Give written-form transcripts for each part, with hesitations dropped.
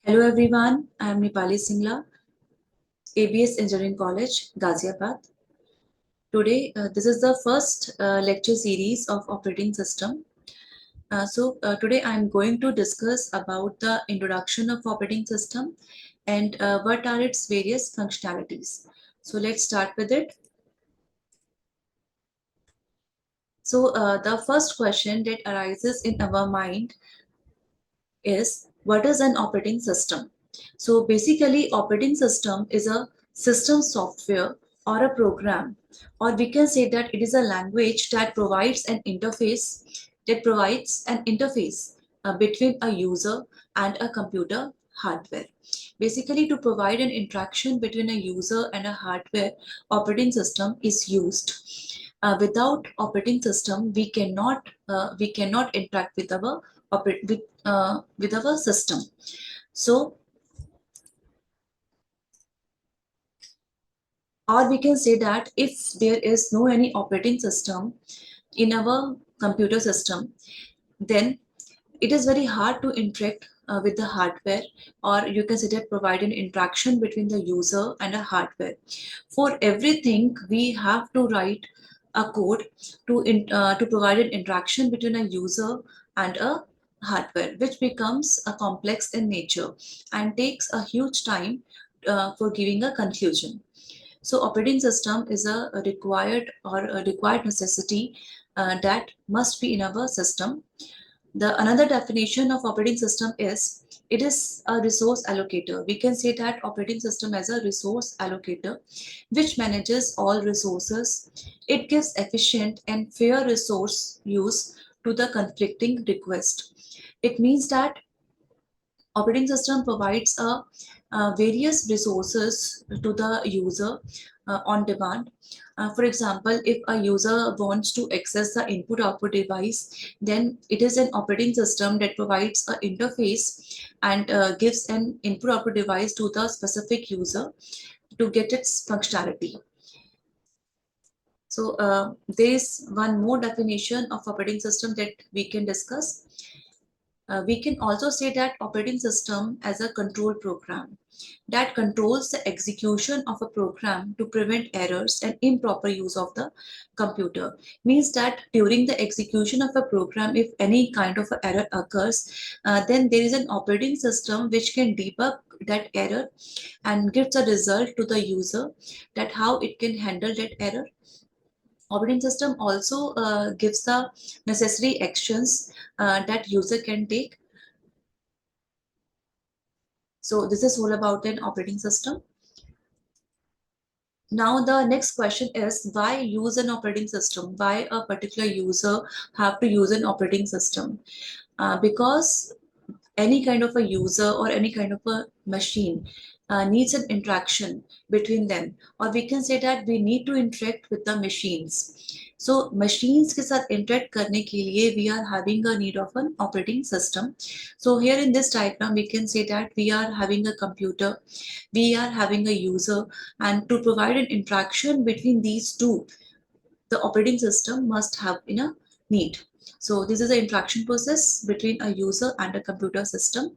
Hello everyone, I am Nipali Singla, ABS Engineering College, Ghaziabad. Today, this is the first lecture series of operating system. Today I am going to discuss about the introduction of operating system and what are its various functionalities. So let's start with it. The first question that arises in our mind is, what is an operating system? So basically, operating system is a system software or a program, or we can say that it is a language that provides an interface between a user and a computer hardware. Basically, to provide an interaction between a user and a hardware, operating system is used. Without operating system, we cannot interact with our with our system. So, or we can say that if there is no any operating system in our computer system, then it is very hard to interact with the hardware, or you can say that provide an interaction between the user and a hardware. For everything, we have to write a code to provide an interaction between a user and a hardware, which becomes a complex in nature and takes a huge time for giving a conclusion. So operating system is a required necessity that must be in our system. The another definition of operating system is it is a resource allocator. We can say that operating system as a resource allocator which manages all resources. It gives efficient and fair resource use to the conflicting request. It means that operating system provides various resources to the user on demand. For example, if a user wants to access the input output device, then it is an operating system that provides an interface and gives an input output device to the specific user to get its functionality. So there is one more definition of operating system that we can discuss. We can also say that operating system as a control program that controls the execution of a program to prevent errors and improper use of the computer. Means that during the execution of a program, if any kind of a error occurs, then there is an operating system which can debug that error and gives a result to the user that how it can handle that error. Operating system also gives the necessary actions that user can take. So this is all about an operating system. Now the next question is, why use an operating system? Why a particular user have to use an operating system? Because any kind of a user or any kind of a machine needs an interaction between them, or we can say that we need to interact with the machines. So machines के साथ interact करने के लिए we are having a need of an operating system. So here in this diagram we can say that we are having a computer, we are having a user, and to provide an interaction between these two, the operating system must have in a need. So this is the interaction process between a user and a computer system.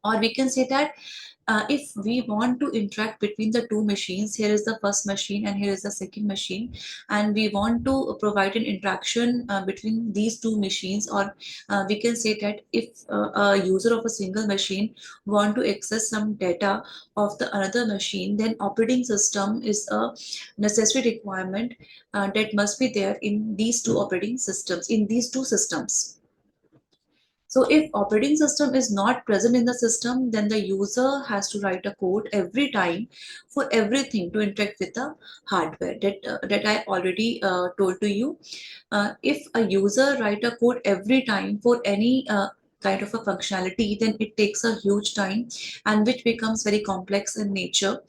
Or we can say that if we want to interact between the two machines, here is the first machine and here is the second machine, and we want to provide an interaction between these two machines, or we can say that if a user of a single machine want to access some data of the another machine, then operating system is a necessary requirement that must be there in these two operating systems, in these two systems. So if operating system is not present in the system, then the user has to write a code every time for everything to interact with the hardware that I already told to you. If a user write a code every time for any kind of a functionality, then it takes a huge time and which becomes very complex in nature.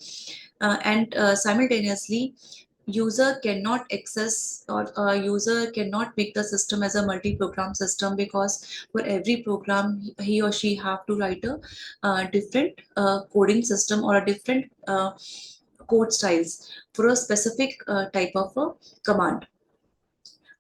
And simultaneously, user cannot access, or a user cannot make the system as a multi-program system, because for every program he or she have to write a different coding system or a different code styles for a specific type of a command.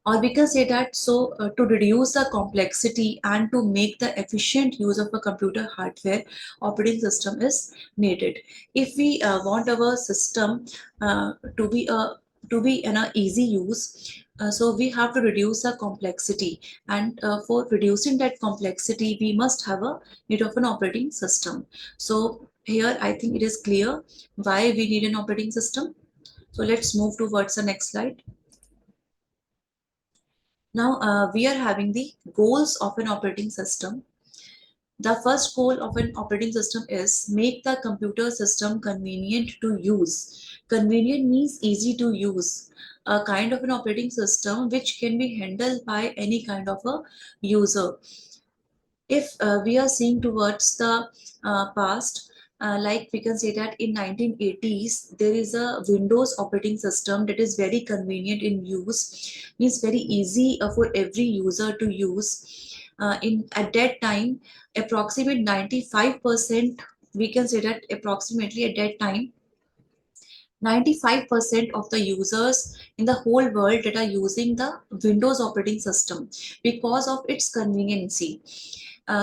or we can say that, to reduce the complexity and to make the efficient use of a computer hardware, operating system is needed. If we want our system to be a to be in a easy use, so we have to reduce the complexity, and for reducing that complexity we must have a need of an operating system. So here I think it is clear why we need an operating system. So let's move towards the next slide. Now we are having the goals of an operating system. The first goal of an operating system is make the computer system convenient to use. Convenient means easy to use. A kind of an operating system which can be handled by any kind of a user. If we are seeing towards the past, like we can say that in 1980s there is a Windows operating system that is very convenient in use, means very easy for every user to use. In at that time, approximate 95%, we can say that approximately at that time 95% of the users in the whole world that are using the Windows operating system because of its conveniency.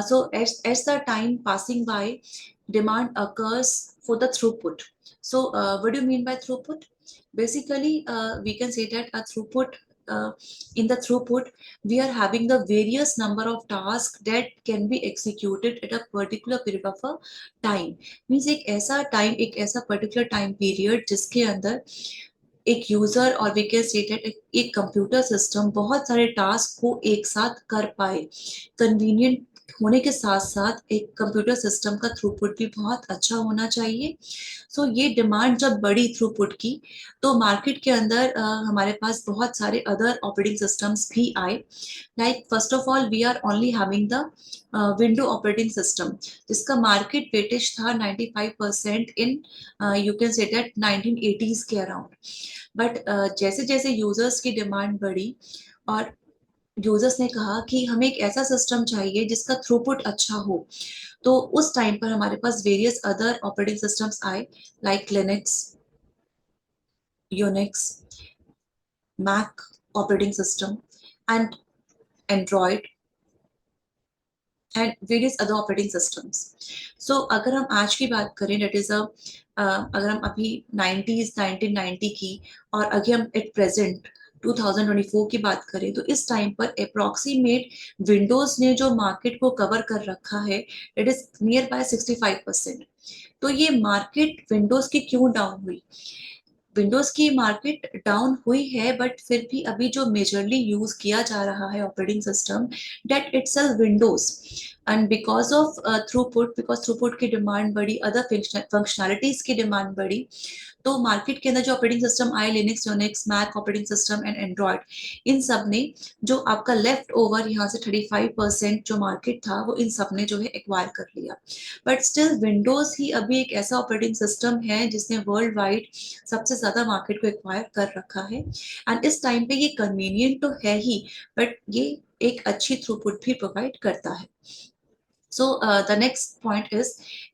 So as the time passing by, demand occurs for the throughput. So what do you mean by throughput? Basically, we can say that a throughput, uh, in the throughput, we are having the various number of tasks that can be executed at a particular period of a time. Means एक ऐसा time, एक ऐसा particular time period जिसके अंदर एक user और we can say that एक computer system बहुत सारे टास्क को एक साथ कर पाए। कन्वीनियंट होने के साथ साथ एक कंप्यूटर सिस्टम का थ्रूपुट भी बहुत अच्छा होना चाहिए। सो ये डिमांड जब बढ़ी थ्रूपुट की, तो मार्केट के अंदर हमारे पास बहुत सारे अदर ऑपरेटिंग सिस्टम्स भी आए। Like first of all we are only having the window operating system, जिसका मार्केट वेटेज था 95% in, you can say that 1980s के अराउंड। बट जैसे जैसे यूजर्स की डिमांड बढ़ी और यूजर्स ने कहा कि हमें एक ऐसा सिस्टम चाहिए जिसका थ्रूपुट अच्छा हो, तो उस टाइम पर हमारे पास वेरियस अदर ऑपरेटिंग सिस्टम्स आए, like Linux, Unix, Mac operating system and Android and various other operating systems. So अगर हम आज की बात करें, डेट इज अगर हम अभी 90s 1990 की और अगर हम एट प्रेजेंट 2024 की बात करें, तो इस टाइम पर अप्रोक्सीमेट विंडोज ने जो मार्केट को कवर कर रखा है, इट इज नियर बाय 65%। तो ये मार्केट विंडोज की क्यों डाउन हुई? विंडोज की मार्केट डाउन हुई है, बट फिर भी अभी जो मेजरली यूज किया जा रहा है operating system, date itself Windows. And because of throughput, because throughput की डिमांड बढ़ी, अदर फंक्शनैलिटीज की डिमांड बढ़ी, तो मार्केट के अंदर जो ऑपरेटिंग सिस्टम आए, Linux, Unix, Mac operating system and Android, इन सब ने जो आपका लेफ्ट ओवर यहाँ से 35% जो मार्केट था, वो इन सब ने जो है एक्वायर कर लिया। बट स्टिल विंडोज ही अभी एक ऐसा ऑपरेटिंग सिस्टम है जिसने वर्ल्ड वाइड सबसे ज्यादा मार्केट को एक्वायर कर रखा है। एंड इस टाइम पे ये कन्वीनियंट तो है ही, बट ये एक अच्छी थ्रूपुट भी प्रोवाइड करता है। So the next point is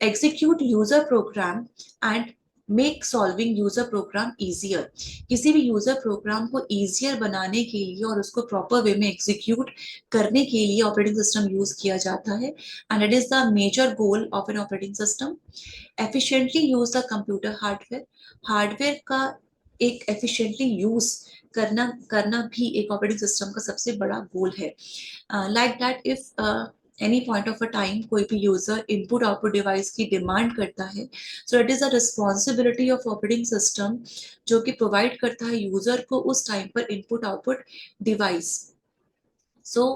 execute user program and make solving user program easier। किसी भी यूजर प्रोग्राम को easier बनाने के लिए और उसको प्रॉपर वे में एग्जीक्यूट करने के लिए ऑपरेटिंग सिस्टम यूज किया जाता है, and it is the major goal of an operating system. Efficiently use the computer hardware, hardware का एक एफिशिएंटली यूज करना करना भी एक ऑपरेटिंग सिस्टम का सबसे बड़ा गोल है। Like that if any point of a time कोई भी यूजर इनपुट आउटपुट डिवाइस की डिमांड करता है, सो it is a responsibility of operating system जो कि प्रोवाइड करता है यूजर को उस टाइम पर इनपुट आउटपुट डिवाइस। सो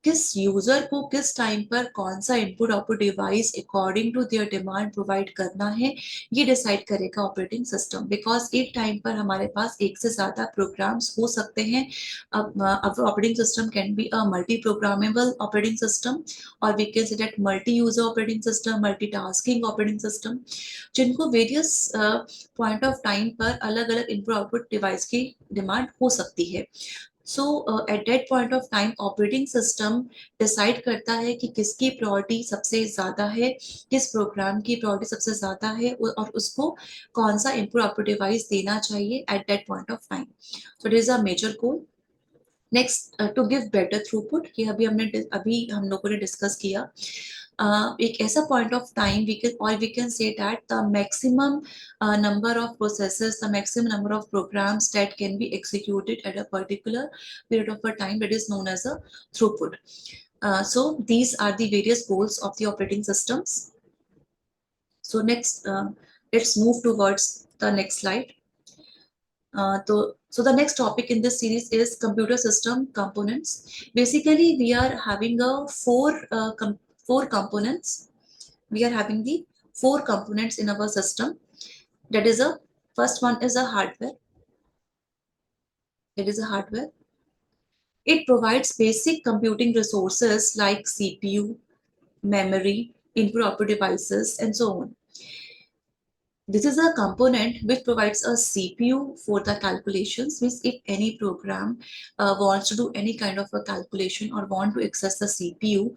किस यूजर को किस टाइम पर कौन सा input output device according to their demand provide करना है, ये डिसाइड करेगा ऑपरेटिंग सिस्टम। बिकॉज एक टाइम पर हमारे पास एक से ज्यादा प्रोग्राम्स हो सकते हैं। अब operating system can be a multi programmable operating system, और we can say that multi user operating system, multitasking operating system, जिनको वेरियस पॉइंट ऑफ टाइम पर अलग अलग इनपुट आउटपुट डिवाइस की डिमांड हो सकती है। So at that point of time operating system decide करता है कि किसकी प्रायोरिटी सबसे ज्यादा है, किस प्रोग्राम की प्रायोरिटी सबसे ज्यादा है, और उसको कौन सा इनपुट आउटपुट डिवाइस देना चाहिए at that point of time. So it is a major goal. Next to give better throughput, ये अभी हम लोगों ने डिस्कस किया। एक ऐसा point of time we can say that the maximum number of processes, the maximum number of programs that can be executed at a particular period of a time, that is known as a throughput. So these are the various goals of the operating systems. So next, let's move towards the next slide. So the next topic in this series is computer system components. Basically, we are having a four components. We are having the four components in our system. That is a first one is a hardware. It is a hardware. It provides basic computing resources like CPU, memory, input output devices, and so on. This is a component which provides a CPU for the calculations. Means if any program wants to do any kind of a calculation or want to access the CPU,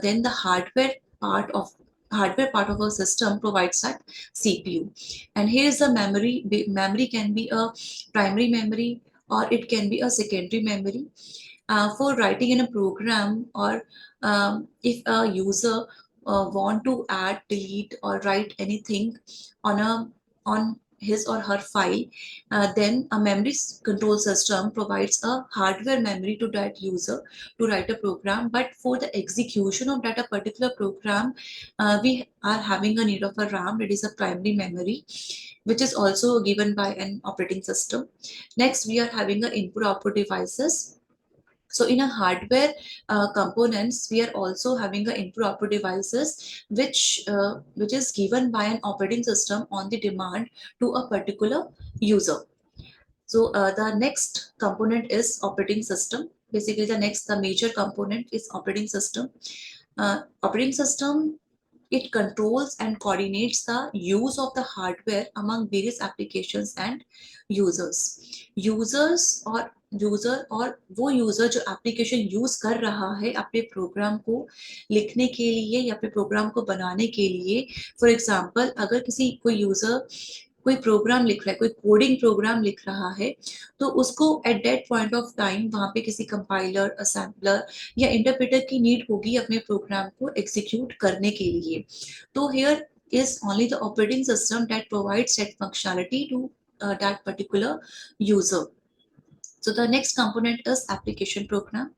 then the hardware part of a system provides that CPU. And here is the memory. Memory can be a primary memory or it can be a secondary memory. For writing in a program, or if a user want to add, delete, or write anything on his or her file, then a memory control system provides a hardware memory to that user to write a program. But for the execution of that a particular program, we are having a need of a RAM, that is a primary memory, which is also given by an operating system. Next, we are having a input output devices. So in a hardware components, we are also having a input output devices, which is given by an operating system on the demand to a particular user. So the next component is operating system. Basically, the major component is operating system. Operating system, it controls and coordinates the use of the hardware among various applications and users. User और वो user जो application use कर रहा है अपने programme को लिखने के लिए या अपने प्रोग्राम को बनाने के लिए। फॉर एग्जांपल, अगर कोई यूजर कोई प्रोग्राम लिख रहा है, कोई कोडिंग प्रोग्राम लिख रहा है, तो उसको eight that point of time वहां पे किसी कंपाइलर, असेंबलर या इंटरप्रेटर की नीड होगी अपने प्रोग्राम को एग्जीक्यूट करने के लिए। तो here is only the operating system that provides that functionality to that particular user. So the next component is application program.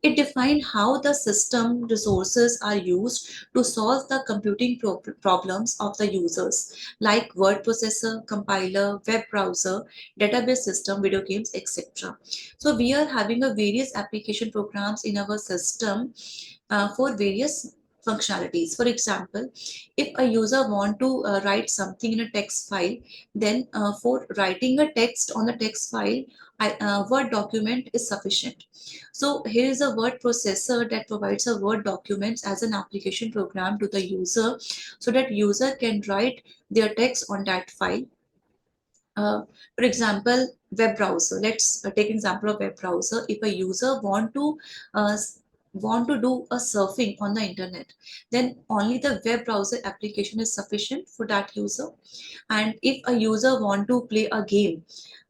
It defines how the system resources are used to solve the computing problems of the users, like word processor, compiler, web browser, database system, video games, etc. So we are having a various application programs in our system for various functionalities. For example, if a user want to write something in a text file, then for writing a text on the text file, Word document is sufficient. So here is a word processor that provides a Word documents as an application program to the user, so that user can write their text on that file. For example, web browser. Let's take example of web browser. If a user uh, want to do a surfing on the internet, then only the web browser application is sufficient for that user. And if a user want to play a game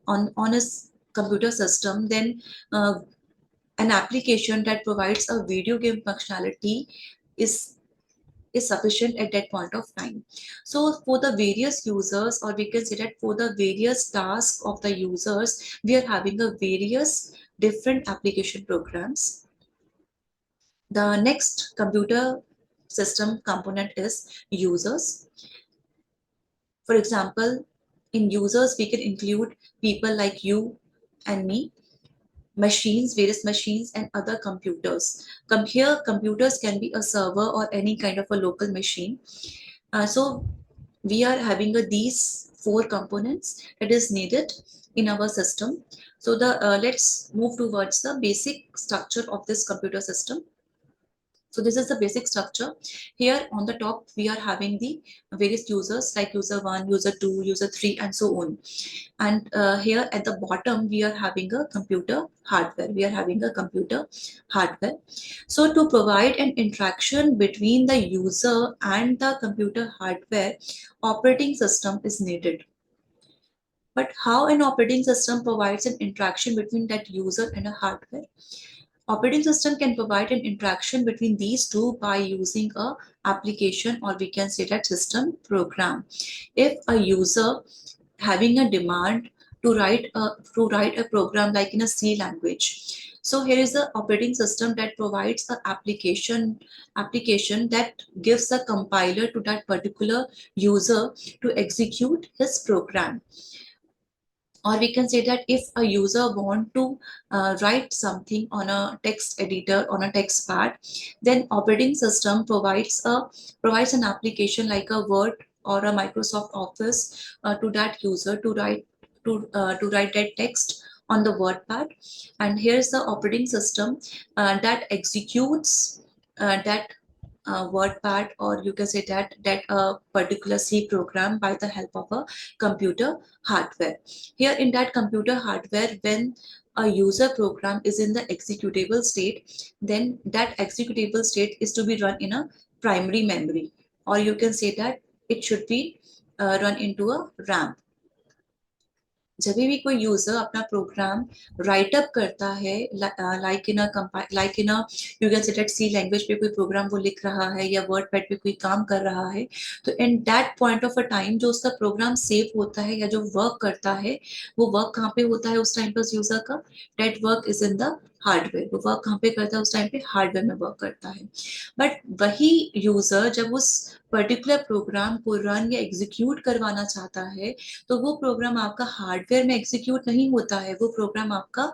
on his computer system, then an application that provides a video game functionality is is sufficient at that point of time. So for the various users, or we can say that for the various tasks of the users, we are having a various different application programs. The next computer system component is users. For example, in users, we can include people like you and me, machines, various machines, and other computers. Here, computers can be a server or any kind of a local machine. So we are having these four components that is needed in our system. So let's move towards the basic structure of this computer system. So this is the basic structure. Here on the top, we are having the various users like user 1, user 2, user 3, and so on. And here at the bottom, we are having a computer hardware. We are having a computer hardware. So to provide an interaction between the user and the computer hardware, operating system is needed. But how an operating system provides an interaction between that user and a hardware? Operating system can provide an interaction between these two by using a application, or we can say that system program. If a user having a demand to write a program like in a C language, so here is the operating system that provides a application that gives a compiler to that particular user to execute his program. Or we can say that if a user want to write something on a text editor, on a text pad, then operating system provides an application like a Word or a Microsoft Office to that user to write that text on the word pad. And here's the operating system that executes that WordPad, or you can say that a particular C program by the help of a computer hardware. Here in that computer hardware, when a user program is in the executable state, then that executable state is to be run in a primary memory, or you can say that it should be run into a RAM. जब भी कोई user अपना programme right up करता है, like in a you can say that C language पे कोई programme वो लिख रहा है या वर्ड पैड पे कोई काम कर रहा है, तो in that point of a time जो उसका प्रोग्राम सेव होता है या जो वर्क करता है, वो वर्क कहाँ पे होता है उस टाइम पर उस यूजर का? That work is in the hardware. वो वर्क कहाँ पे करता है उस टाइम पे? हार्डवेयर में वर्क करता है। बट वही यूजर जब उस पर्टिकुलर प्रोग्राम को रन या एग्जीक्यूट करवाना चाहता है, तो वो प्रोग्राम आपका हार्डवेयर में एग्जीक्यूट नहीं होता है, वो प्रोग्राम आपका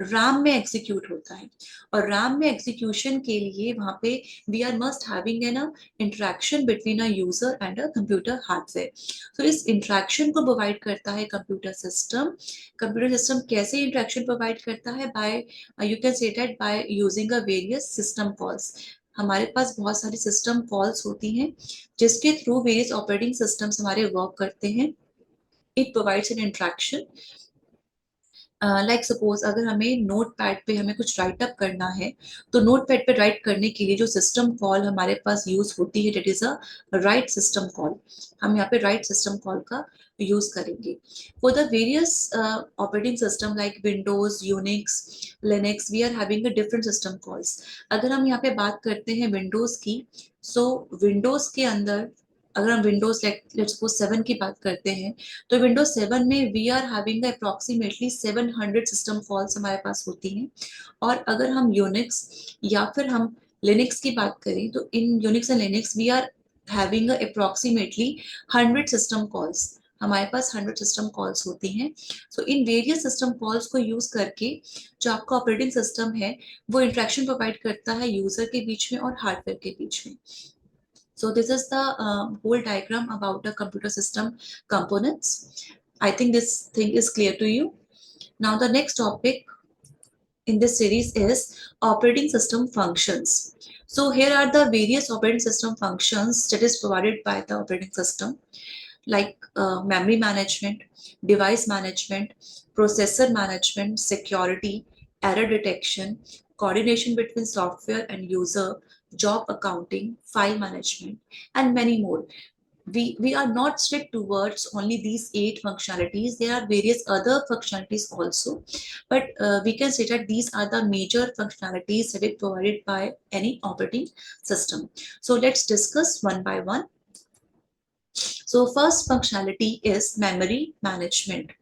RAM में एग्जीक्यूट होता है। और RAM में एग्जीक्यूशन के लिए वहां पे we are must having an interaction between a user and a computer hardware. तो इस इंटरेक्शन को प्रोवाइड करता है कंप्यूटर सिस्टम। कंप्यूटर सिस्टम कैसे इंटरेक्शन प्रोवाइड करता है? By you can say that by using a various system calls. हमारे पास बहुत सारी सिस्टम कॉल्स होती हैं जिसके थ्रू वेरियस ऑपरेटिंग सिस्टम्स हमारे वर्क करते हैं। It provides an interaction. Like suppose अगर हमें नोट पैड पे हमें कुछ राइट अप करना है, तो नोट पैड पे राइट करने के लिए जो सिस्टम कॉल हमारे पास यूज होती है, that is a write system call. हम यहाँ पे राइट सिस्टम कॉल का यूज करेंगे। For the various operating system like Windows, Unix, Linux, we are having a different system calls. अगर हम यहाँ पे बात करते हैं विंडोज की, सो विंडोज के अंदर अगर हम विंडोज लेट्स सपोज 7 की बात करते हैं, तो विंडोज 7 में we are having approximately 700 system calls हमारे पास होती हैं। और अगर हम यूनिक्स या फिर हम लिनक्स की बात करें, तो in Unix and Linux we are having approximately 100 system calls. हमारे पास 100 सिस्टम कॉल्स होती हैं। So in various system calls को यूज करके जो आपका ऑपरेटिंग सिस्टम है, वो इंटरेक्शन प्रोवाइड करता है यूजर के बीच में और हार्डवेयर के बीच में। So this is the whole diagram about the computer system components. I think this thing is clear to you. Now the next topic in this series is operating system functions. So here are the various operating system functions that is provided by the operating system, like memory management, device management, processor management, security, error detection, coordination between software and user, job accounting, file management, and many more. We are not strict towards only these 8 functionalities. There are various other functionalities also, but we can say that these are the major functionalities that is provided by any operating system. So let's discuss one by one. So first functionality is memory management.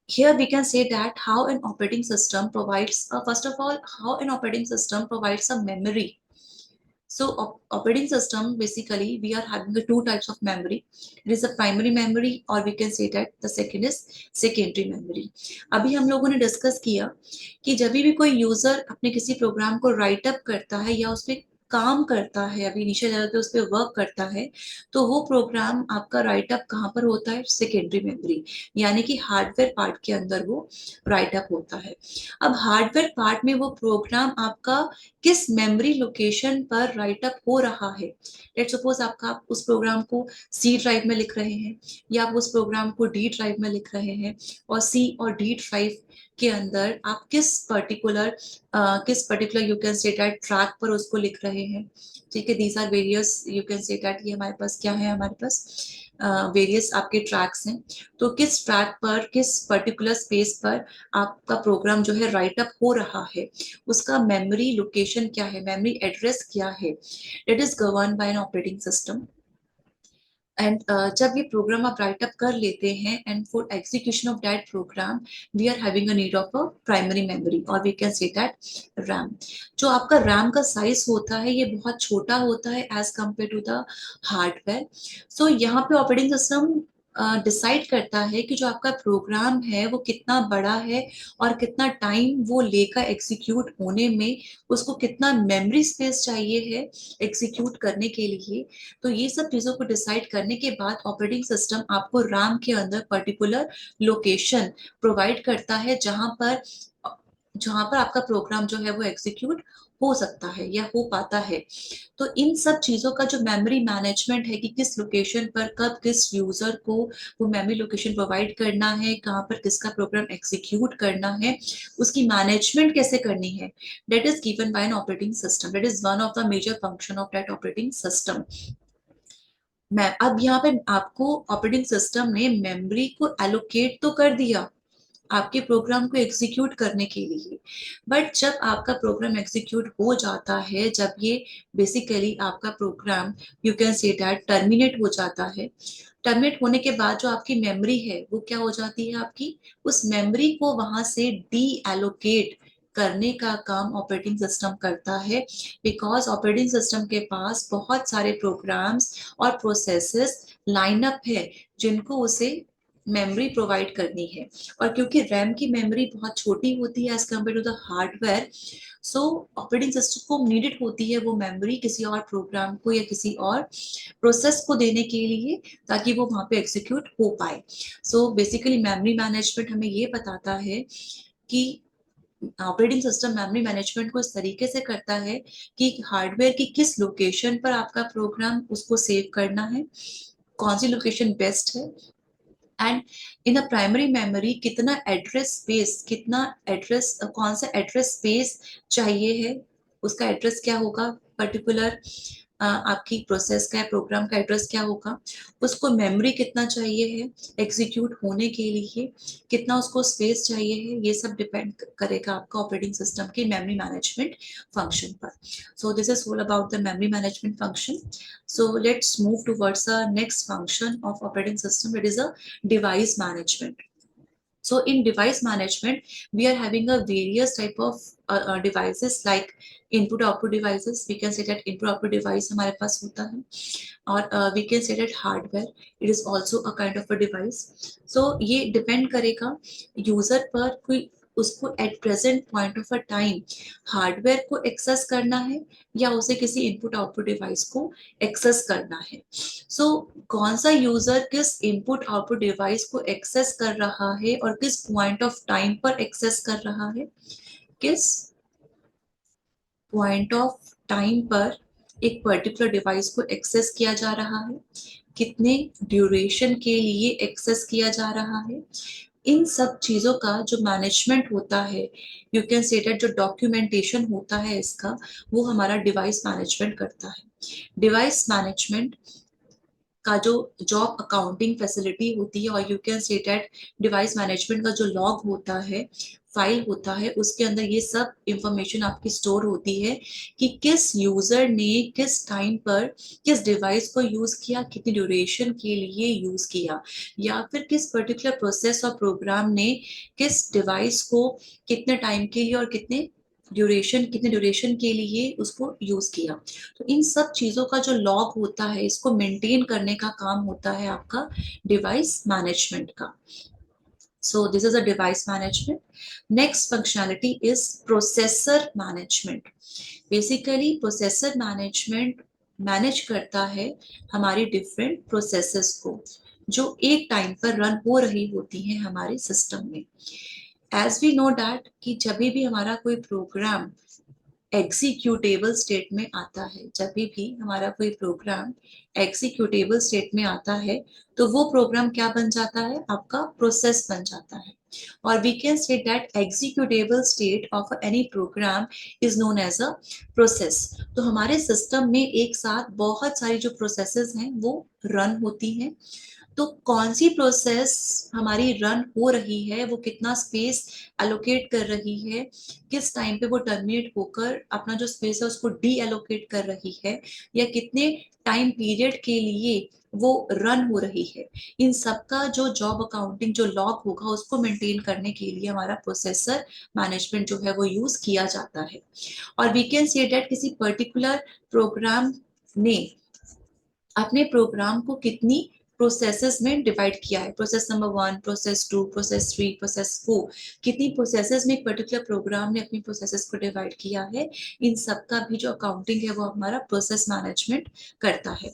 Here we can say that how an operating system provides, first of all, how an operating system provides a memory. So operating system, basically we are having the two types of memory. It is a primary memory, or we can say that the second is secondary memory. अभी हम लोगों ने discuss किया कि जब भी कोई user अपने किसी प्रोग्राम को राइट अप करता है या उस पर काम करता है, अभी इनिशियल लेवल पे उस पर वर्क करता है, तो वो प्रोग्राम आपका राइट अप कहाँ पर होता है? सेकेंडरी मेमोरी, यानी कि हार्डवेयर पार्ट के अंदर वो राइट अप होता है। अब हार्डवेयर पार्ट में वो प्रोग्राम आपका किस मेमोरी लोकेशन पर राइट अप हो रहा है? लेट्स सपोज आप उस प्रोग्राम को सी ड्राइव में लिख रहे हैं, या आप उस प्रोग्राम को डी ड्राइव में लिख रहे हैं, और सी और डी ड्राइव के अंदर आप किस particular you can say that track पर उसको लिख रहे हैं। ठीक है, these are various you can say that, ये हमारे पास क्या है, हमारे पास वेरियस आपके ट्रैक्स हैं। तो किस ट्रैक पर, किस पर्टिकुलर स्पेस पर आपका प्रोग्राम जो है राइट अप हो रहा है, उसका मेमोरी लोकेशन क्या है, मेमोरी एड्रेस क्या है, it is govern by an operating system. And जब ये प्रोग्राम आप राइट अप कर लेते हैं, and for execution of that program we are having a need of a primary memory, और we can say that RAM. जो आपका RAM का साइज होता है ये बहुत छोटा होता है as compare to the hardware. So यहाँ पे ऑपरेटिंग सिस्टम डिसाइड करता है कि जो आपका प्रोग्राम है वो कितना बड़ा है और कितना टाइम वो लेकर एग्जीक्यूट होने में, उसको कितना मेमोरी स्पेस चाहिए है एग्जीक्यूट करने के लिए। तो ये सब चीजों को डिसाइड करने के बाद ऑपरेटिंग सिस्टम आपको रैम के अंदर पर्टिकुलर लोकेशन प्रोवाइड करता है जहां पर आपका प्रोग्राम जो है वो एग्जीक्यूट हो सकता है या हो पाता है। तो इन सब चीजों का जो मेमोरी मैनेजमेंट है कि किस लोकेशन पर कब किस यूजर को वो मेमोरी लोकेशन प्रोवाइड करना है, कहाँ पर किसका प्रोग्राम एग्जीक्यूट करना है, उसकी मैनेजमेंट कैसे करनी है, that is given by an operating system. That is one of the major function of that operating system. मैं अब यहाँ पे आपको ऑपरेटिंग सिस्टम ने मेमोरी को एलोकेट तो कर दिया आपके प्रोग्राम को एग्जीक्यूट करने के लिए, बट जब आपका प्रोग्राम एग्जीक्यूट हो जाता है, जब ये बेसिकली आपका program you can say that terminate हो जाता है, टर्मिनेट होने के बाद जो आपकी मेमोरी है वो क्या हो जाती है आपकी, उस मेमोरी को वहां से डी एलोकेट करने का काम ऑपरेटिंग सिस्टम करता है। बिकॉज ऑपरेटिंग सिस्टम के पास बहुत सारे प्रोग्राम्स और प्रोसेसेस लाइनअप है जिनको उसे मेमोरी प्रोवाइड करनी है। और क्योंकि रैम की मेमोरी बहुत छोटी होती है as compare to the hardware, so operating system को नीडेड होती है वो मेमोरी किसी और प्रोग्राम को या किसी और प्रोसेस को देने के लिए, ताकि वो वहां पे एग्जीक्यूट हो पाए। सो बेसिकली मेमोरी मैनेजमेंट हमें ये बताता है कि ऑपरेटिंग सिस्टम मेमोरी मैनेजमेंट को इस तरीके से करता है कि हार्डवेयर की किस लोकेशन पर आपका प्रोग्राम उसको सेव करना है, कौन सी लोकेशन बेस्ट है, and in a primary memory कितना एड्रेस स्पेस, कितना एड्रेस, कौन सा एड्रेस स्पेस चाहिए है, उसका एड्रेस क्या होगा, पर्टिकुलर आपकी प्रोसेस का प्रोग्राम का एड्रेस क्या होगा, उसको मेमोरी कितना चाहिए है एग्जीक्यूट होने के लिए, कितना उसको स्पेस चाहिए है, ये सब डिपेंड करेगा आपका ऑपरेटिंग सिस्टम की मेमोरी मैनेजमेंट फंक्शन पर। सो this is all about the memory management function. So let's move towards the next function of operating system, that is a device management. So in device management we are having a various type of devices like input output devices. We can say that input output device हमारे पास होता है, और we can say that hardware, it is also a kind of a device. So ये depend करेगा user पर, कोई उसको eight present point of a time hardware को एक्सेस करना है या उसे किसी इनपुट आउटपुट डिवाइस को एक्सेस करना है। सो कौन सा यूजर किस इनपुट आउटपुट डिवाइस को एक्सेस कर रहा है और किस पॉइंट ऑफ टाइम पर एक्सेस कर रहा है, किस पॉइंट ऑफ टाइम पर एक पर्टिकुलर डिवाइस को एक्सेस किया जा रहा है, कितने ड्यूरेशन के लिए एक्सेस किया जा रहा है, इन सब चीजों का जो मैनेजमेंट होता है, यू कैन से दैट जो डॉक्यूमेंटेशन होता है इसका, वो हमारा डिवाइस मैनेजमेंट करता है। डिवाइस मैनेजमेंट का जो जॉब अकाउंटिंग फैसिलिटी होती है, और you can say that device management का जो लॉग होता है, फाइल होता है, उसके अंदर ये सब इंफॉर्मेशन आपकी स्टोर होती है कि किस यूजर ने किस टाइम पर किस डिवाइस को यूज किया, कितनी ड्यूरेशन के लिए यूज किया, या फिर किस पर्टिकुलर प्रोसेस और प्रोग्राम ने किस डिवाइस को कितने टाइम के लिए और कितने ड्यूरेशन के लिए उसको यूज किया। तो इन सब चीजों का जो लॉग होता है, इसको मेंटेन करने का काम होता है आपका डिवाइस मैनेजमेंट का। So this is a device management. Next functionality is processor management. Basically processor management manage करता है हमारी डिफरेंट प्रोसेसेस को जो एक टाइम पर रन हो रही होती हैं हमारे सिस्टम में। एज वी नो दैट कि जब भी हमारा कोई प्रोग्राम एग्जीक्यूटेबल स्टेट में आता है, जब भी हमारा कोई प्रोग्राम एग्जीक्यूटेबल स्टेट में आता है तो वो प्रोग्राम क्या बन जाता है, आपका प्रोसेस बन जाता है। और we can say that executable state of any program is known as a process. तो हमारे सिस्टम में एक साथ बहुत सारी जो प्रोसेसेस हैं वो रन होती हैं। तो कौन सी प्रोसेस हमारी रन हो रही है, वो कितना स्पेस एलोकेट कर रही है, किस टाइम पे वो टर्मिनेट होकर अपना जो स्पेस है उसको डी एलोकेट कर रही है, या कितने टाइम पीरियड के लिए वो रन हो रही है, इन सबका जो जॉब अकाउंटिंग जो लॉग होगा उसको मेंटेन करने के लिए हमारा प्रोसेसर मैनेजमेंट जो है वो यूज किया जाता है। और वी कैन से दैट किसी पर्टिकुलर प्रोग्राम ने अपने प्रोग्राम को कितनी प्रोसेसेस में डिवाइड किया है, process number 1, process 2, process 3, process 4, कितनी प्रोसेसेस में एक पर्टिकुलर प्रोग्राम ने अपनी प्रोसेसेस को डिवाइड किया है, इन सब का भी जो अकाउंटिंग है वो हमारा प्रोसेस मैनेजमेंट करता है।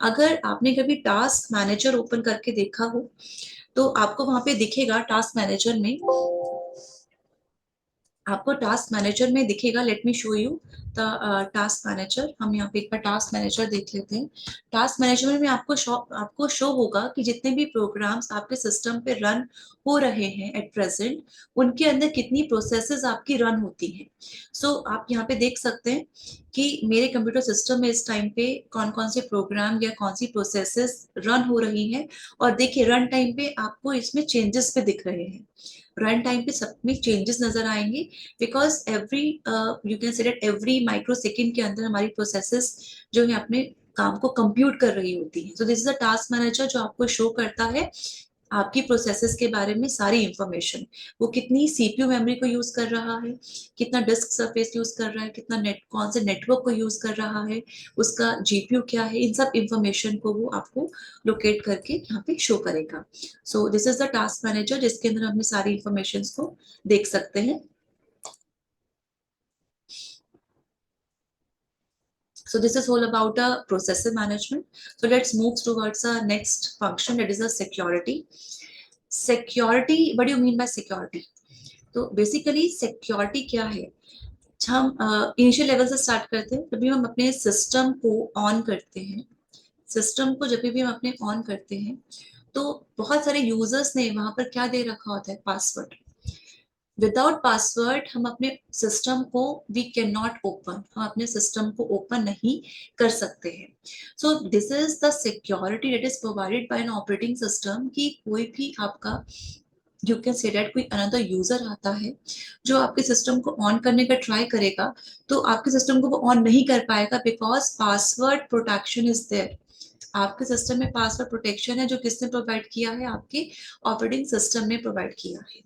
अगर आपने कभी टास्क मैनेजर ओपन करके देखा हो तो आपको वहां पे दिखेगा, टास्क मैनेजर में आपको टास्क मैनेजर में दिखेगा, let me show you the task manager. हम यहाँ पे एक बार टास्क मैनेजर देख लेते हैं। टास्क मैनेजर में आपको शो होगा कि जितने भी प्रोग्राम्स आपके सिस्टम पे रन हो रहे हैं एट प्रेजेंट, उनके अंदर कितनी प्रोसेसेस आपकी रन होती हैं। सो आप यहाँ पे देख सकते हैं कि मेरे कंप्यूटर सिस्टम में इस टाइम पे कौन कौन से प्रोग्राम या कौन सी प्रोसेसेस रन हो रही हैं। और देखिए रन टाइम पे आपको इसमें चेंजेस पे दिख रहे हैं, रन टाइम पे सब में चेंजेस नजर आएंगे, because every you can say that every micro second के अंदर हमारी प्रोसेसेस जो है अपने काम को कंप्यूट कर रही होती है। तो this is a task manager जो आपको शो करता है आपकी प्रोसेसेस के बारे में सारी इंफॉर्मेशन, वो कितनी सीपीयू मेमोरी को यूज कर रहा है, कितना डिस्क सरफेस यूज कर रहा है, कितना नेट कौन से नेटवर्क को यूज कर रहा है, उसका जीपीयू क्या है, इन सब इंफॉर्मेशन को वो आपको लोकेट करके यहाँ पे शो करेगा। सो this is the task manager जिसके अंदर हम सारी इंफॉर्मेशन को देख सकते हैं। So this is all about a processor management. So let's move towards our next function, that is a security. Security, what do you mean by security? तो basically security क्या है, हम इनिशियल लेवल से start करते हैं। जब भी हम अपने सिस्टम को ऑन करते हैं, सिस्टम को जब भी हम अपने ऑन करते हैं तो बहुत सारे यूजर्स ने वहां पर क्या दे रखा होता है, पासवर्ड। विदाउट पासवर्ड हम अपने सिस्टम को वी कैन नॉट ओपन, हम अपने सिस्टम को ओपन नहीं कर सकते हैं। सो this is the security that is provided bye an operating system, कि कोई भी आपका यू कैन से दैट कोई अनदर यूजर आता है जो आपके सिस्टम को ऑन करने का ट्राई करेगा, तो आपके सिस्टम को वो ऑन नहीं कर पाएगा, because password protection is there. आपके सिस्टम में पासवर्ड प्रोटेक्शन है जो किसने प्रोवाइड किया है, आपके ऑपरेटिंग सिस्टम ने प्रोवाइड किया है।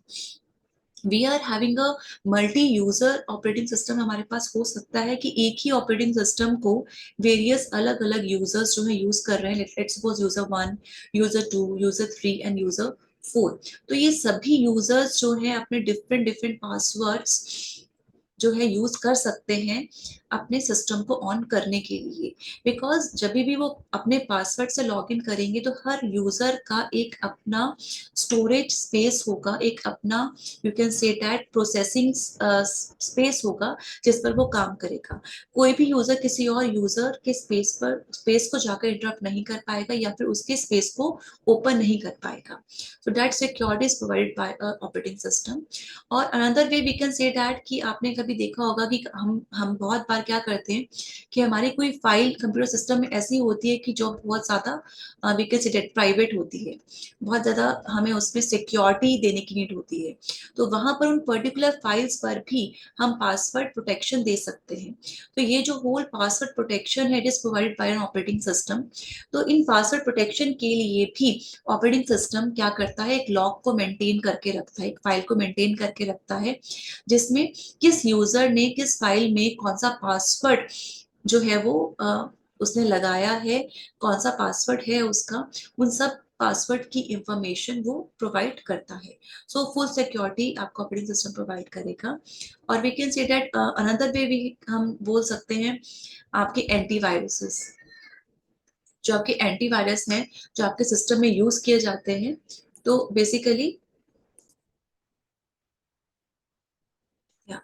We are having a multi user operating system, हमारे पास हो सकता है कि एक ही ऑपरेटिंग सिस्टम को वेरियस अलग अलग यूजर्स जो है यूज कर रहे हैं। Let's suppose user 1, user 2, user 3 and user 4। तो ये सभी यूजर्स जो है अपने डिफरेंट डिफरेंट पासवर्ड्स जो है यूज कर सकते हैं अपने सिस्टम को ऑन करने के लिए। बिकॉज जब भी वो अपने पासवर्ड से लॉग इन करेंगे तो हर यूजर का एक अपना स्टोरेज स्पेस होगा, एक अपना you can say that processing space होगा जिस पर वो काम करेगा। कोई भी यूजर किसी और यूजर के स्पेस को जाकर इंटरप्ट नहीं कर पाएगा या फिर उसके स्पेस को ओपन नहीं कर पाएगा। So that security is provided by operating system. और another way we can say that कि आपने कभी देखा होगा कि हम बहुत बार क्या करते हैं कि हमारी कोई फाइल कंप्यूटर सिस्टम में ऐसी होती है कि जो बहुत ज्यादा we can say that private होती है, बहुत ज्यादा हमें उसमें सिक्योरिटी देने की नीड होती है। तो वहां पर उन पर्टिकुलर फाइल्स पर भी हम पासवर्ड प्रोटेक्शन दे सकते हैं। तो ये जो होल पासवर्ड प्रोटेक्शन है it is provided bye an operating system. तो इन पासवर्ड प्रोटेक्शन के लिए भी ऑपरेटिंग सिस्टम क्या करता है, एक लॉग को मेंटेन करके रखता है, एक फाइल को मेंटेन करके रखता है जिसमें किस यूजर ने किस फाइल में कौन सा पासवर्ड जो है वो उसने लगाया है, कौन सा पासवर्ड है उसका, उन सब पासवर्ड की इंफॉर्मेशन वो प्रोवाइड करता है। सो फुल सिक्योरिटी आपको ऑपरेटिंग सिस्टम प्रोवाइड करेगा। और we can say that another way भी हम बोल सकते हैं आपके एंटीवायरसेस, जो आपके एंटीवायरस हैं जो आपके सिस्टम में यूज किए जाते हैं। तो बेसिकली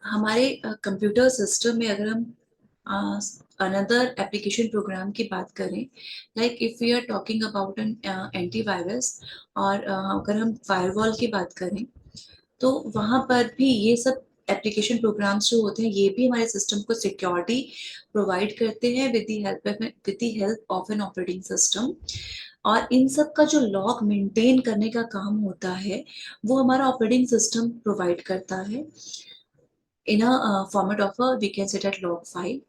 हमारे कंप्यूटर सिस्टम में अगर हम अनदर एप्लीकेशन प्रोग्राम की बात करें, like if we are talking about an antivirus, और अगर हम फायरवॉल की बात करें, तो वहां पर भी ये सब एप्लीकेशन प्रोग्राम्स जो होते हैं ये भी हमारे सिस्टम को सिक्योरिटी प्रोवाइड करते हैं with the help of an operating system. और इन सब का जो लॉग मेंटेन करने का काम होता है वो हमारा ऑपरेटिंग सिस्टम प्रोवाइड करता है in a format of a we can say that log file.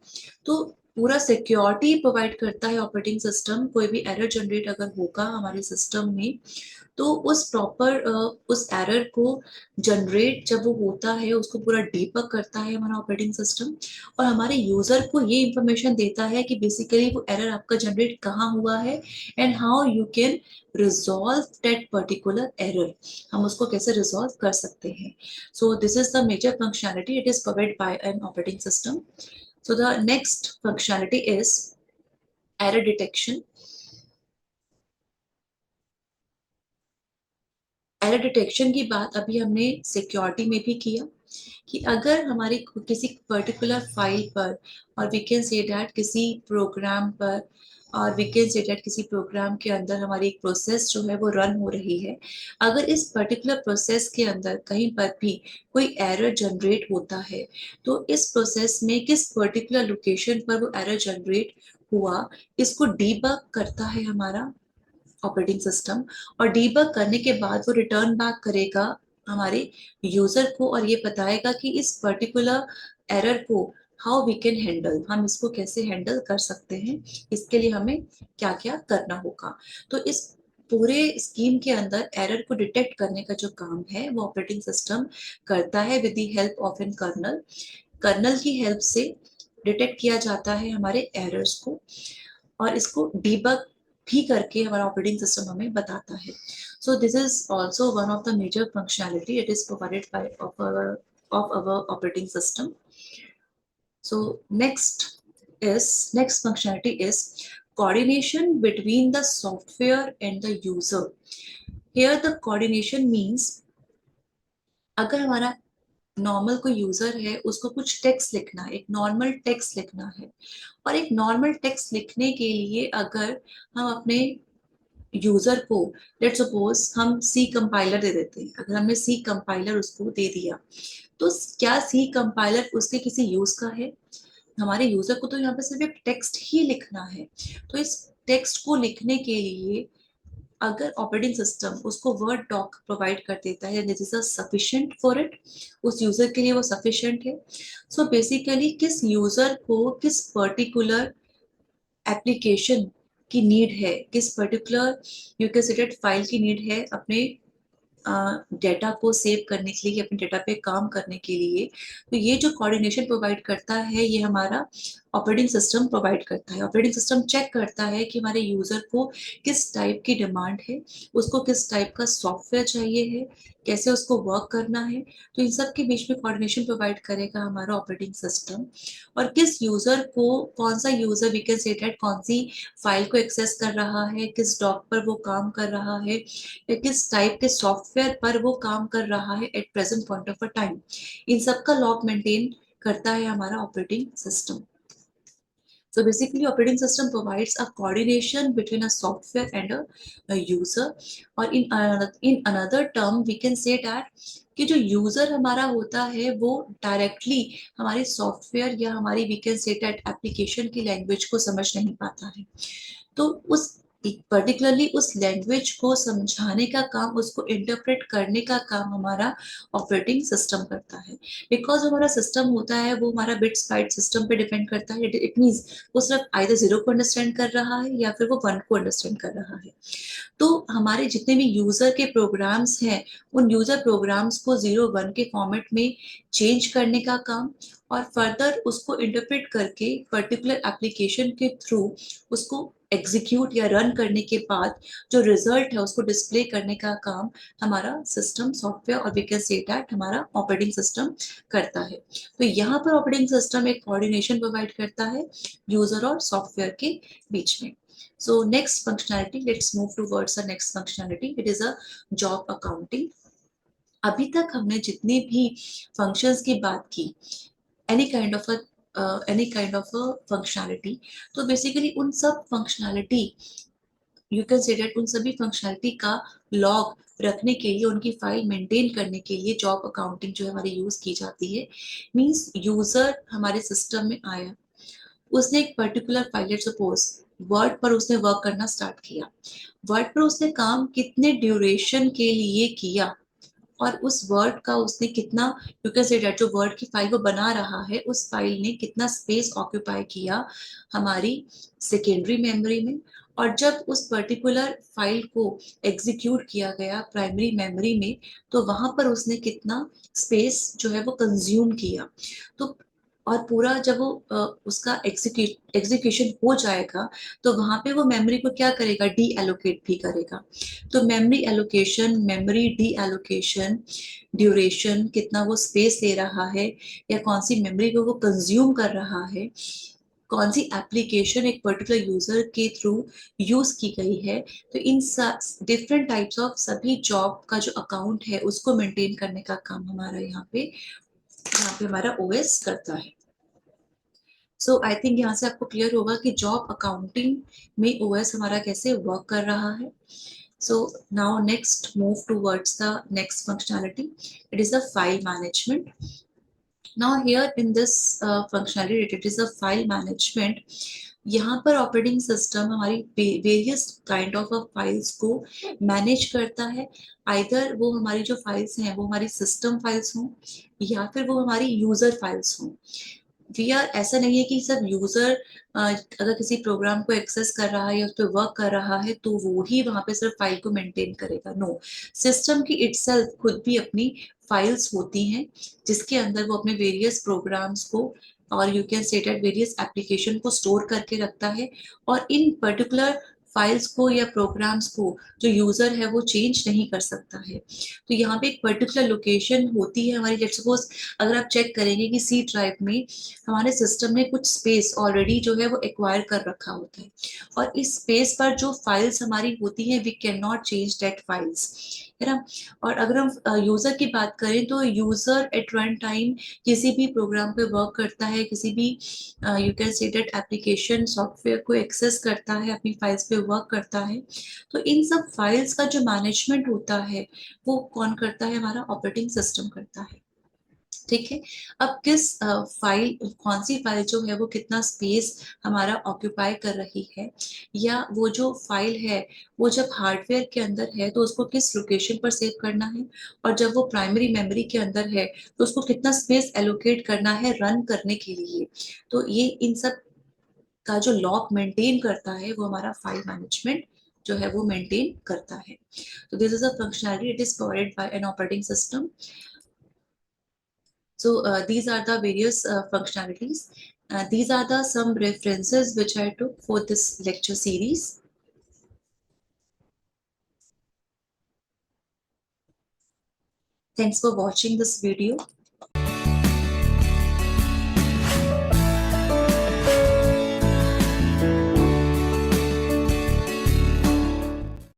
तो पूरा सिक्योरिटी प्रोवाइड करता है ऑपरेटिंग सिस्टम। कोई भी एरर जनरेट अगर होगा हमारे सिस्टम में, तो उस प्रॉपर उस एरर को जनरेट जब वो होता है उसको पूरा डीबग करता है हमारा ऑपरेटिंग सिस्टम, और हमारे यूजर को ये इंफॉर्मेशन देता है कि बेसिकली वो एरर आपका जनरेट कहाँ हुआ है and how you can resolve that particular error, हम उसको कैसे रिजॉल्व कर सकते हैं। So this is the major functionality. It is provided by an operating system. So the next functionality is error detection. Error detection की बात अभी हमने सिक्योरिटी में भी किया कि अगर हमारी किसी पर्टिकुलर फाइल पर, और वी कैन से दैट किसी प्रोग्राम पर, और वी कैन से दैट किसी प्रोग्राम के अंदर हमारी एक प्रोसेस जो है वो रन हो रही है, अगर इस पर्टिकुलर प्रोसेस के अंदर कहीं पर भी कोई एरर जनरेट होता है, तो इस प्रोसेस में किस पर्टिकुलर लोकेशन पर वो एरर जनरेट हुआ, इसको डीबग करता है हमारा ऑपरेटिंग सिस्टम। और डीबग करने के बाद वो रिटर्न बैक करेगा हमारे यूजर को और ये बताएगा कि इस पर्टिकुलर एरर को हाउ वी कैन हैंडल, हम इसको कैसे हैंडल कर सकते हैं, इसके लिए हमें क्या क्या करना होगा। तो इस पूरे स्कीम के अंदर एरर को डिटेक्ट करने का जो काम है वो ऑपरेटिंग सिस्टम करता है with the help of an kernel. Kernel की हेल्प से डिटेक्ट किया जाता है हमारे एरर्स को, और इसको डीबग भी करके हमारा ऑपरेटिंग सिस्टम हमें बताता है। So this is also one of the major functionality it is provided by of our operating system. So next functionality is coordination between the software and the user. Here the coordination means अगर हमारा normal कोई user है उसको कुछ text लिखना है, एक normal text लिखना है, और एक नॉर्मल टेक्स्ट लिखने के लिए अगर हम अपने यूजर को, लेट सपोज हम सी कंपाइलर दे देते हैं, अगर हमने सी कंपाइलर उसको दे दिया, तो क्या सी कंपाइलर उसके किसी यूज का है? हमारे यूजर को तो यहाँ पे सिर्फ एक टेक्स्ट ही लिखना है। तो इस टेक्स्ट को लिखने के लिए अगर ऑपरेटिंग सिस्टम उसको वर्ड डॉक प्रोवाइड कर देता है, this is sufficient for it, उस यूजर के लिए वो सफिशिएंट है। सो बेसिकली किस यूजर को किस पर्टिकुलर एप्लीकेशन की नीड है, किस पर्टिकुलर यूकेसिटेड फाइल की नीड है अपने डेटा को सेव करने के लिए, अपने डेटा पे काम करने के लिए, तो ये जो कोऑर्डिनेशन प्रोवाइड करता है ये हमारा ऑपरेटिंग सिस्टम प्रोवाइड करता है। ऑपरेटिंग सिस्टम चेक करता है कि हमारे यूजर को किस टाइप की डिमांड है, उसको किस टाइप का सॉफ्टवेयर चाहिए है, कैसे उसको वर्क करना है, तो इन सब के बीच में कोऑर्डिनेशन प्रोवाइड करेगा हमारा ऑपरेटिंग सिस्टम। और किस यूजर को, कौन सा user we can say that कौन सी फाइल को एक्सेस कर रहा है, किस डॉक पर वो काम कर रहा है, या किस टाइप के सॉफ्टवेयर पर वो काम कर रहा है at present point of a time, इन सब का लॉग मेंटेन करता है हमारा operating system. So basically, operating system provides a coordination between a software and a user. और in another term, we can say that कि जो यूजर हमारा होता है वो डायरेक्टली हमारे सॉफ्टवेयर या हमारी we can say that application की लैंग्वेज को समझ नहीं पाता है, तो उस पर्टिकुलरली उस लैंग्वेज को समझाने का काम, उसको इंटरप्रेट करने का काम हमारा ऑपरेटिंग सिस्टम करता है। बिकॉज हमारा सिस्टम होता है वो हमारा बिट्स बाइट सिस्टम पे डिपेंड करता है। इट मींस वो सिर्फ आइदर जीरो को अंडरस्टैंड कर रहा है या फिर वो वन को अंडरस्टैंड कर रहा है। तो हमारे जितने भी यूजर के प्रोग्राम्स हैं उन यूजर प्रोग्राम्स को जीरो वन के फॉर्मेट में चेंज करने का काम, और फर्दर उसको इंटरप्रेट करके पर्टिकुलर एप्लीकेशन के थ्रू उसको एग्जीक्यूट या रन करने के बाद जो रिजल्ट है उसको डिस्प्ले करने का काम हमारा सिस्टम सॉफ्टवेयर और वी कैन से दैट हमारा ऑपरेटिंग सिस्टम करता है। तो यहाँ पर ऑपरेटिंग सिस्टम एक कोऑर्डिनेशन प्रोवाइड करता है यूजर और सॉफ्टवेयर के बीच में। So next functionality, let's move towards the next functionality. It is a job accounting. अभी तक हमने जितने भी फंक्शंस की बात की, any kind of any kind of a functionality, तो बेसिकली उन सब functionality, you can say that उन सभी फंक्शनैलिटी का लॉग रखने के लिए, उनकी फाइल मेंटेन करने के लिए जॉब अकाउंटिंग जो है हमारी यूज की जाती है। मींस यूजर हमारे सिस्टम में आया, उसने एक पर्टिकुलर फाइल, सपोज वर्ड पर उसने वर्क करना स्टार्ट किया, वर्ड पर उसने काम कितने ड्यूरेशन के लिए किया, और उस वर्ड का उसने कितना, यू कैन से दैट जो वर्ड की फाइल वो बना रहा है उस फाइल ने कितना स्पेस ऑक्यूपाई किया हमारी सेकेंडरी मेमोरी में, और जब उस पर्टिकुलर फाइल को एग्जीक्यूट किया गया प्राइमरी मेमोरी में, तो वहां पर उसने कितना स्पेस जो है वो कंज्यूम किया। तो और पूरा जब वो उसका एग्जीक्यूशन हो जाएगा, तो वहां पे वो मेमोरी को क्या करेगा, डी एलोकेट भी करेगा। तो memory allocation, memory D allocation, duration, कितना वो स्पेस ले रहा है या कौन सी मेमोरी को वो कंज्यूम कर रहा है, कौन सी एप्लीकेशन एक पर्टिकुलर यूजर के थ्रू यूज की गई है, तो इन डिफरेंट टाइप्स ऑफ सभी जॉब का जो अकाउंट है उसको मेंटेन करने का काम हमारा यहाँ पे हमारा ओएस करता है। सो आई थिंक यहाँ से आपको क्लियर होगा कि जॉब अकाउंटिंग में ओएस हमारा कैसे वर्क कर रहा है। So now next move towards the next functionality. It is the file management. Now here in this functionality, it is a file management. यहाँ पर ऑपरेटिंग सिस्टम हमारी वेरियस काइंड ऑफ फाइल्स को manage करता है। Either वो हमारी जो files हैं वो हमारी सिस्टम फाइल्स हों या फिर वो हमारी यूजर फाइल्स हों। वी आर, ऐसा नहीं है कि सब यूजर अगर किसी प्रोग्राम को एक्सेस कर रहा है या उस पर वर्क कर रहा है तो वो ही वहां पे सिर्फ फाइल को मेंटेन करेगा। नो, सिस्टम की इटसेल्फ खुद भी अपनी फाइल्स होती हैं जिसके अंदर वो अपने वेरियस प्रोग्राम्स को और you can say that various application को स्टोर करके रखता है। और इन पर्टिकुलर फाइल्स को या प्रोग्राम्स को जो यूजर है वो चेंज नहीं कर सकता है। तो यहाँ पे एक पर्टिकुलर लोकेशन होती है हमारी, लेट्स सपोज अगर आप चेक करेंगे कि सी ड्राइव में हमारे सिस्टम में कुछ स्पेस ऑलरेडी जो है वो एक्वायर कर रखा होता है, और इस स्पेस पर जो फाइल्स हमारी होती हैं we can not change that files, है ना। और अगर हम यूजर की बात करें तो यूजर एट वन टाइम किसी भी प्रोग्राम पे वर्क करता है, किसी भी you can say that application software को एक्सेस करता है, अपनी फाइल्स पे वर्क करता है। तो इन सब फाइल्स का जो मैनेजमेंट होता है वो कौन करता है, हमारा ऑपरेटिंग सिस्टम करता है। ठीक है। अब किस फाइल, कौन सी फाइल जो है वो कितना स्पेस हमारा ऑक्यूपाई कर रही है, या वो जो फाइल है वो जब हार्डवेयर के अंदर है तो उसको किस लोकेशन पर सेव करना है, और जब वो प्राइमरी मेमोरी के अंदर है तो उसको कितना स्पेस एलोकेट करना है रन करने के लिए। तो ये इन सब का जो लॉक मेंटेन करता है वो हमारा फाइल मैनेजमेंट जो है वो मेंटेन करता है। तो this is a functionality, it is provided bye an operating system. So these are the various functionalities. These are the some references which I took for this lecture series. Thanks for watching this video.